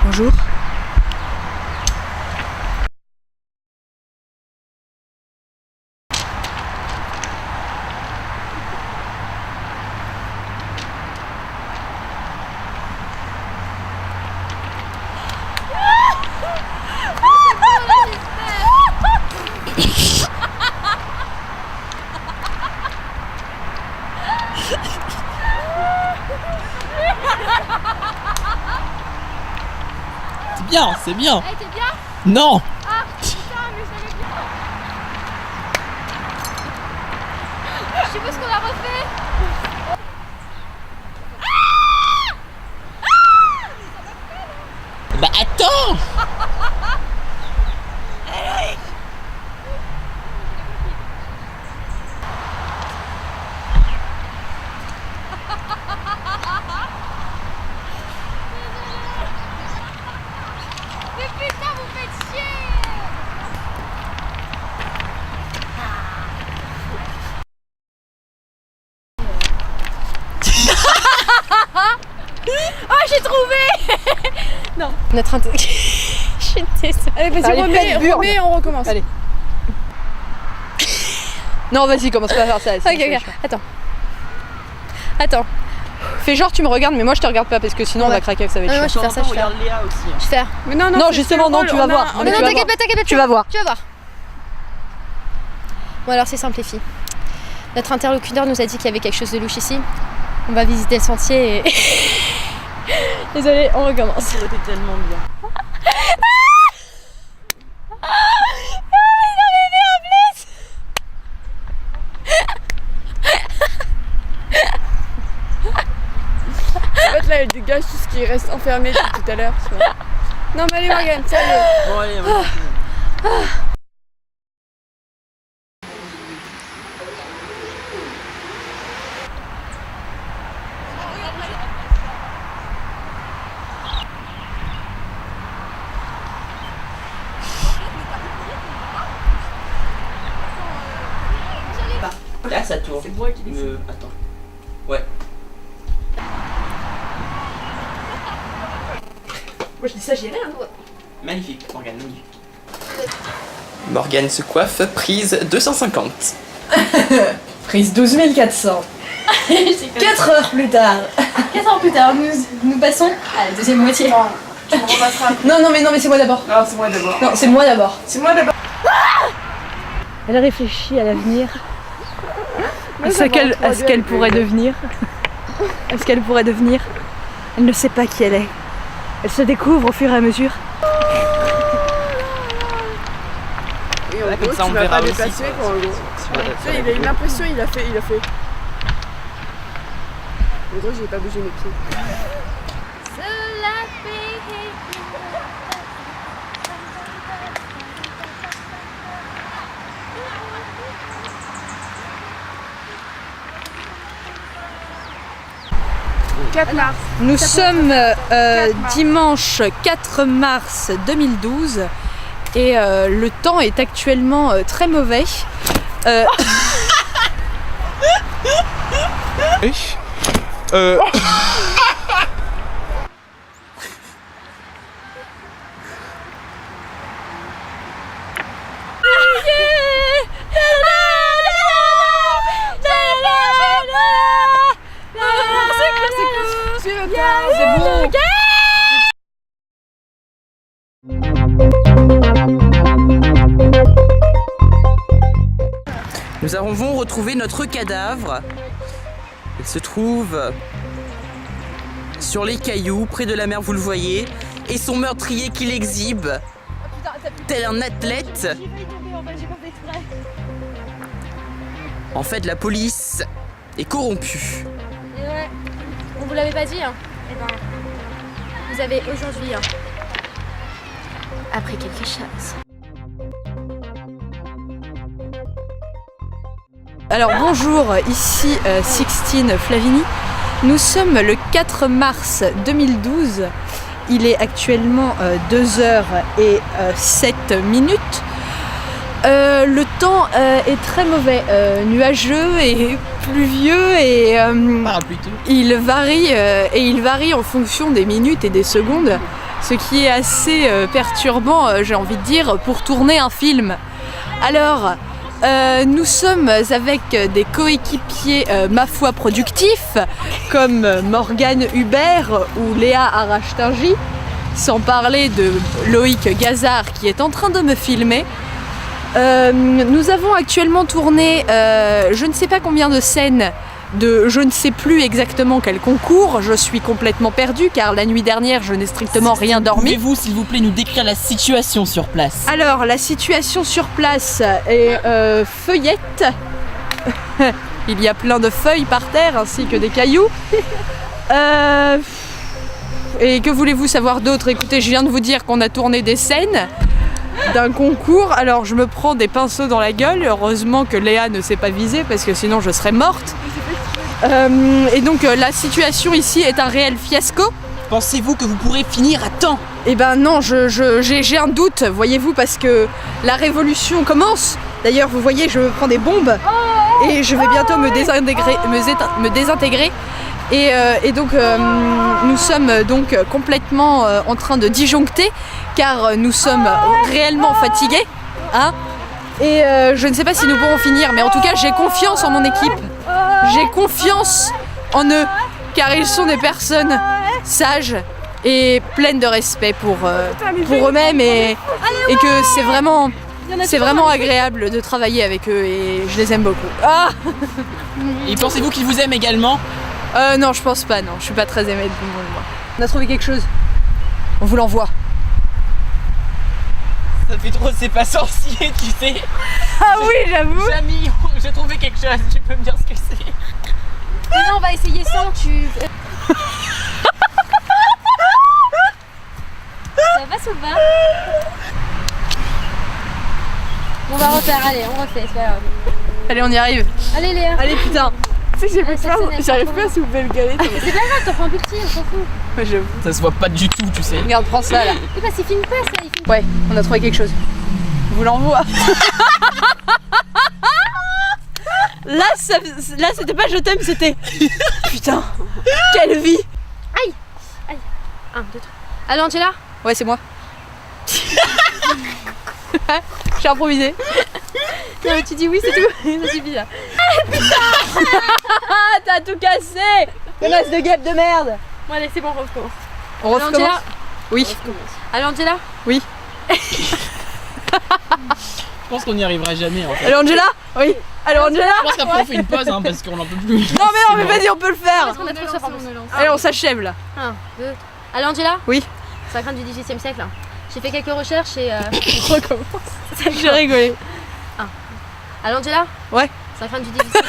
Bonjour. C'est bien, c'est bien. Eh, t'es bien? Non. Ah, putain, mais j'avais bien. Je sais pas ce qu'on a refait. Bah attends. Mais putain, vous faites chier. Oh, j'ai trouvé. Non. Notre Je suis désolée. Allez, vas-y, remets, on recommence. Allez. Non, vas-y, commence pas à faire ça. Ok, attends. Fais genre tu me regardes, mais moi je te regarde pas parce que sinon on va craquer, ça va être Ouais, chiant. moi, je vais faire ça, je vais faire. Regarde Léa aussi. Je vais faire. Mais non, Non, justement, non, tu vas voir. Non, tu vas t'inquiète voir. pas, Tu vas voir. Tu vas voir. Bon, alors c'est simple, les filles. Notre interlocuteur nous a dit qu'il y avait quelque chose de louche ici. On va visiter le sentier et. Désolée, on recommence. Ça aurait été tellement bien. En fait, là, elle dégage tout ce qui reste enfermé depuis tout à l'heure. tu vois. Non, mais allez, Morgane, sérieux. Bon allez, vas-y. Là ça tourne. C'est moi qui décide. Attends. Ouais. Moi, je dis ça, j'y ai rien. Magnifique, Morgane, magnifique. Morgane se coiffe, prise 250. Prise 12 400. 4 heures plus tard. 4 heures plus tard, nous passons à la deuxième moitié. Tu me repasseras. Non, mais c'est moi d'abord. Non, c'est moi d'abord. Non, c'est moi d'abord. C'est moi d'abord. Elle réfléchit à l'avenir. À ce qu'elle pourrait devenir. À ce qu'elle pourrait devenir. Elle ne sait pas qui elle est. Elle se découvre au fur et à mesure. Et en Ouais, gros, comme ça, on tu m'as verra pas aussi, déplacé, quoi. quoi, en gros. Tu sais, il a une impression, il a fait. En gros, j'ai pas bougé mes pieds. Nous sommes dimanche 4 mars 2012 et le temps est actuellement très mauvais. C'est bon. Nous avons retrouvé notre cadavre. Il se trouve sur les cailloux, près de la mer, vous le voyez, et son meurtrier qui l'exhibe, tel un athlète. En fait, la police est corrompue. Et ouais, on vous l'avait pas dit, hein. Eh ben, vous avez aujourd'hui, hein, appris quelque chose. Alors bonjour, ici Sixtine Flavini. Nous sommes le 4 mars 2012. Il est actuellement 2h07. Le temps est très mauvais, nuageux et pluvieux et il varie en fonction des minutes et des secondes. Ce qui est assez perturbant, j'ai envie de dire, pour tourner un film. Alors, nous sommes avec des coéquipiers, ma foi, productifs, comme Morgane Hubert ou Léa Arachtingy, sans parler de Loïc Gazard qui est en train de me filmer. Nous avons actuellement tourné je ne sais pas combien de scènes de je ne sais plus exactement quel concours. Je suis complètement perdue car la nuit dernière je n'ai strictement rien dormi. Pouvez-vous s'il vous plaît nous décrire la situation sur place? Alors la situation sur place est feuillette. Il y a plein de feuilles par terre ainsi que des cailloux. Et que voulez-vous savoir d'autre? Écoutez, je viens de vous dire qu'on a tourné des scènes d'un concours, alors je me prends des pinceaux dans la gueule, heureusement que Léa ne s'est pas visée parce que sinon je serais morte. Et donc la situation ici est un réel fiasco. Pensez-vous que vous pourrez finir à temps? Eh ben non, j'ai un doute, voyez-vous, parce que la révolution commence. D'ailleurs, vous voyez, je prends des bombes et je vais bientôt me désintégrer. Et donc nous sommes donc complètement en train de disjoncter car nous sommes réellement fatigués, hein. Et je ne sais pas si nous pourrons finir, mais en tout cas j'ai confiance en mon équipe, j'ai confiance en eux car ils sont des personnes sages et pleines de respect pour eux-mêmes et que c'est vraiment agréable de travailler avec eux et je les aime beaucoup. Ah Et pensez-vous qu'ils vous aiment également? Non, je pense pas, non, je suis pas très aimée de tout le monde, moi. On a trouvé quelque chose. On vous l'envoie. Ça fait trop, c'est pas sorcier, tu sais. Ah oui, j'avoue. Jamie, j'ai trouvé quelque chose, tu peux me dire ce que c'est? Mais non, on va essayer sans, Ça va ou pas? On va refaire, allez, on refait, c'est pas grave. Allez, on y arrive. Allez Léa. Allez, putain. Tu sais, j'arrive pas à soulever le galet. C'est pas grave, t'en prends un plus petit, on s'en fout. Ouais, j'avoue. Ça se voit pas du tout, tu sais. Regarde, prends ça là. Et bah c'est fini pas ça, il finit. Ouais, on a trouvé quelque chose. On vous l'envoie. Là, c'était pas je t'aime, c'était. Putain, quelle vie. Aïe. 1, 2, 3. Allô Angela? Ouais, c'est moi. J'ai improvisé. Non, mais tu dis oui, c'est tout. Ça suffit là. T'as tout cassé. Connasse de guêpe de merde. Bon allez, c'est bon, on recommence. On recommence. Angela? Oui. Allô Angela? Oui. Je pense qu'on n'y arrivera jamais en fait. Allô Angela? Oui. Allô Angela? Je pense qu'après on fait une pause hein, parce qu'on en peut plus. Non mais vas-y, on peut le faire. Parce qu'on a trop soif en plus. Allez, on s'achève là. 1, 2. Allô Angela? Oui. C'est la crainte du XVIIIe siècle. Hein. J'ai fait quelques recherches et On recommence. J'ai rigolé. Allô Angela? Ouais. C'est la crainte du XVIIIe siècle.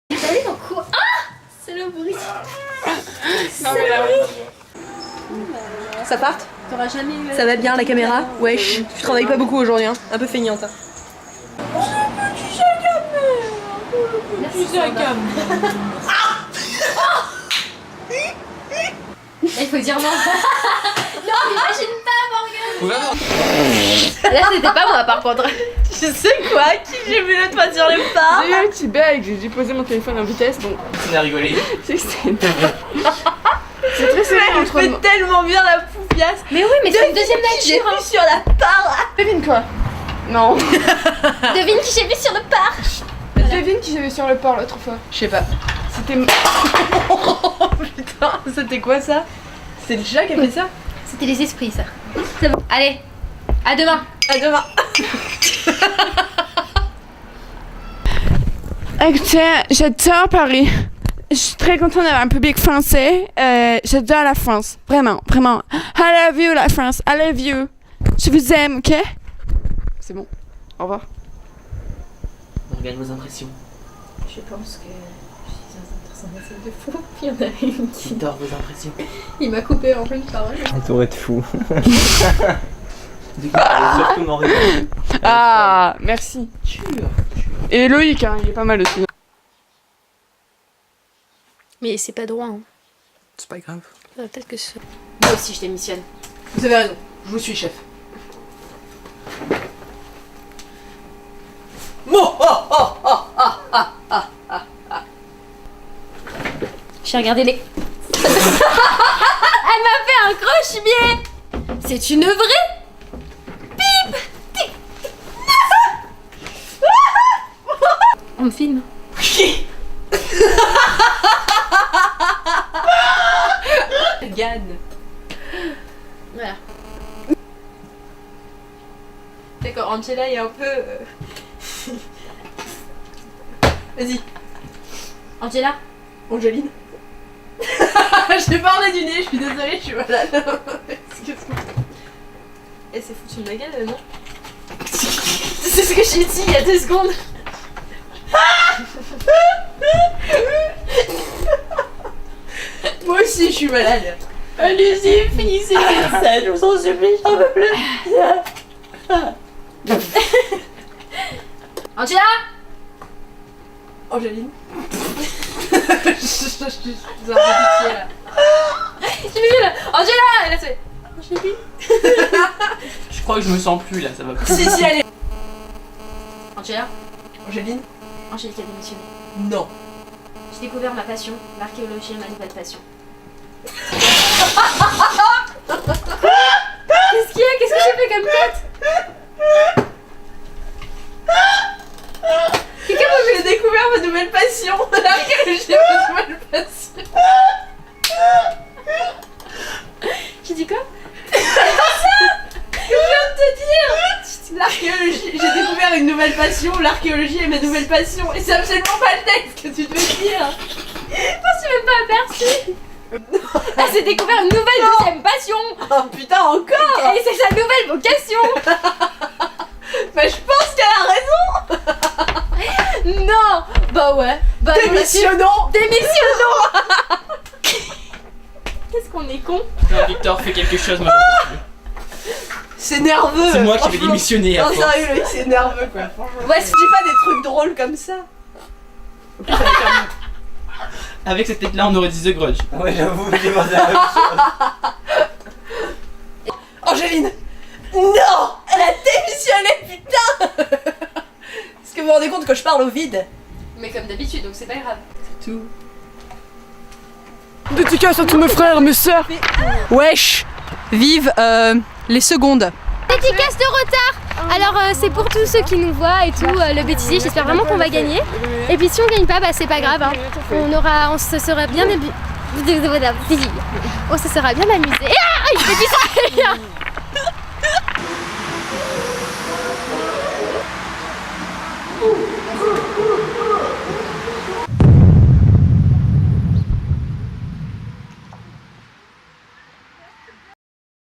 T'as vu ton cou? Ah! C'est le bruit. Ça part? T'auras jamais eu. Ça va bien la caméra? Wesh. Tu travailles pas beaucoup aujourd'hui, hein. Un peu feignante. Hein. Merci. Il faut dire non. Non, imagine pas Morgane. Faut vraiment. Là c'était pas moi par contre. Tu sais quoi? Qui j'ai vu l'autre fois sur le pas? J'ai eu un petit bug, j'ai dû poser mon téléphone en vitesse, donc On a rigolé. c'est c'est très serré Elle entre fait moi. tellement bien la poufiasse. Mais oui, mais c'est une deuxième J'ai nature. vu sur la part. Devine quoi? Non. Devine qui j'ai vu sur le parc. Devine qui j'ai vu sur le port l'autre fois. Je sais pas. C'était. Oh putain, c'était quoi ça? C'est le chat qui a fait ça? C'était les esprits ça. C'est bon. Allez, à demain. À demain. Écoutez, j'adore Paris. Je suis très contente d'avoir un public français. J'adore la France. Vraiment, vraiment. I love you la France. I love you. Je vous aime, ok? C'est bon. Au revoir. On regarde vos impressions. Je pense que je suis un personnage de fou. Il y en a une qui. J'adore vos impressions. Il m'a coupé en pleine parole. Entouré de fous. Du coup, surtout m'en rigoler. Ah, merci. Et Loïc, hein, il est pas mal aussi. Mais c'est pas droit. Hein. C'est pas grave. Peut-être que ce. Moi aussi je démissionne. Vous avez raison, je vous suis chef. J'ai regardé les. Elle m'a C'est une vraie. On me filme. Gann. Voilà. D'accord, Angela est un peu... Vas-y. Angela. Angeline. J'ai parlé du nez, je suis désolée, je suis malade. Excuse-moi. Elle s'est foutue de ma gueule, non? C'est ce que j'ai dit il y a 2 secondes. Moi aussi, je suis malade. Allez-y, finissez ça, je vous en supplie, j'en peux plus. Angela. Angeline. Je suis un peu pitié là. J'ai vu là. Angela. Elle a fait. Angéline. Je crois que je me sens plus là, ça va plus. Si, allez. Angela. Angeline. Angélique a démissionné. Non. J'ai découvert ma passion, l'archéologie est ma nouvelle passion. Qu'est-ce qu'il y a? Qu'est-ce que j'ai fait comme tête? Quelqu'un m'a fait découvrir ma nouvelle passion. L'archéologie est ma nouvelle passion. J'ai dit quoi? Je viens de te dire. L'archéologie, j'ai découvert une nouvelle passion. L'archéologie est ma nouvelle passion. Et c'est absolument pas le texte que tu devais dire. Je suis même pas aperçue. Elle s'est découvert une nouvelle deuxième passion. Oh putain, encore. Et c'est sa nouvelle vocation. Bah je pense qu'elle a raison. Non. Bah ouais. Bah Démissionnons. Démissionnons. Qu'est-ce qu'on est con. Non, Victor, fais quelque chose, moi j'en peux plus. C'est nerveux. C'est moi qui vais franchement. démissionner à Non, force. sérieux, Loïc, c'est nerveux quoi. Franchement. Ouais, Je dis pas des trucs drôles comme ça. Avec cette tête-là, on aurait dit The Grudge. Ouais, j'avoue, j'ai pensé à la même chose. Angeline. Non. Elle a démissionné, putain. Est-ce que vous vous rendez compte que je parle au vide? Mais comme d'habitude, donc c'est pas grave. Tout. Dédicace à tous mes frères, mes sœurs. Wesh. Vive les secondes. Dédicace de retard. Alors c'est pour tous ceux qui nous voient et tout, le bêtisier, j'espère vraiment qu'on va gagner. Et puis si on gagne pas, bah c'est pas grave, hein. On se sera bien on se sera bien amusé. Ah, il fait